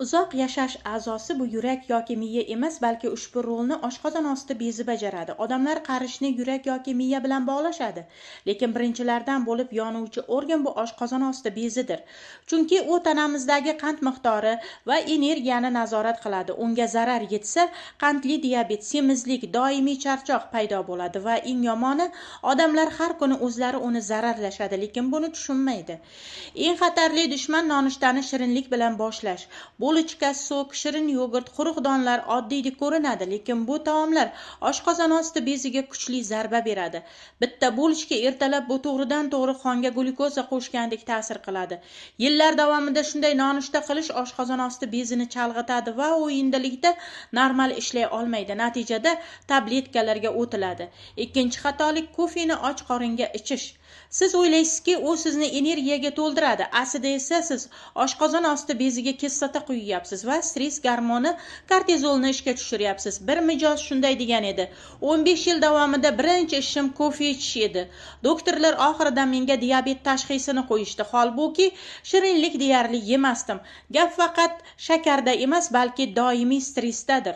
Uzoq yashash a'zosi bu yurak yoki miya emas, balki ushbu rolni oshqozon osti bezi bajaradi. Odamlar qarishni yurak yoki miya bilan bog'lashadi, lekin birinchilardan bo'lib yonuvchi organ bu oshqozon osti bezidir. Chunki u tanamizdagi qand miqdori va energiyani nazorat qiladi. Unga zarar yetsa, qandli diabet, semizlik, doimiy charchoq paydo bo'ladi va eng yomoni, odamlar har kuni o'zlari uni zararlashadi, lekin buni tushunmaydi. Eng xatarli dushman nonushtani shirinlik bilan boshlash. Bulochka, sok, shirin yogurt, quruq donlar oddiydek ko'rinadi, lekin bu taomlar oshqozon osti beziga kuchli zarba beradi. Bitta bulochka ertalab bu to'g'ridan-to'g'ri qonga glyukoza qo'shgandek ta'sir qiladi. Yillar davomida shunday nonushta qilish oshqozon osti bezini chalg'itadi va u endilikda normal ishlay olmaydi. Natijada tabletkalarga o'tiladi. Ikkinchi xatolik kofeni och qoringa ichish. Siz o'ylaysizki, u sizni energiyaga to'ldiradi. Aslida esa siz oshqozon osti beziga kislota quyapsiz va stress gormoni kortizolni ishga tushiryapsiz. Bir mijoz shunday degan edi: 15 yil davomida birinchi ishim kofe ichish edi. Doktorlar oxirida menga diabet tashxisini qo'yishdi. Holbuki shirinlik deyarli yemasdim. Gap faqat shakarda emas, balki doimiy stressdadir.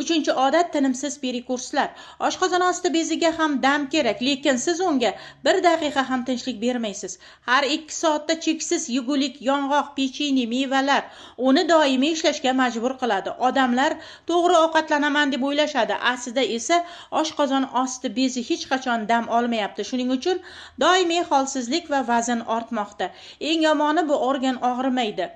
Uchinchi odat tinimsiz perekurslar. Oshqozon osti beziga ham dam kerak, lekin siz unga bir daqiqa ham tinchlik bermaysiz. Har 2 soatda cheksiz yegulik, yong'oq, pechene, mevalar uni doimiy ishlashga majbur qiladi. Odamlar to'g'ri ovqatlanaman deb o'ylashadi, aslida esa oshqozon osti bezi hech qachon dam olmayapti. Shuning uchun doimiy holsizlik va vazn ortmoqda. Eng yomoni, bu organ og'rimaydi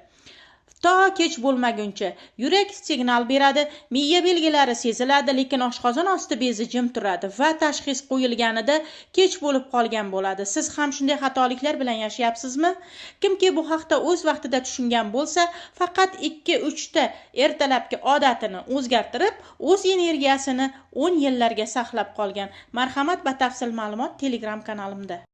to kech bo'lmaguncha. Yurak signal beradi, miya belgilari seziladi, lekin oshqozon osti bezi jim turadi va tashxis qo'yilganida kech bo'lib qolgan bo'ladi. Siz ham shunday xatoliklar bilan yashayapsizmi? Kimki bu haqda o'z vaqtida tushungan bo'lsa, faqat 2-3 ta ertalabki odatini o'zgartirib, o'z energiyasini 10 yillarga saqlab qolgan. Marhamat, batafsil ma'lumot Telegram kanalimda.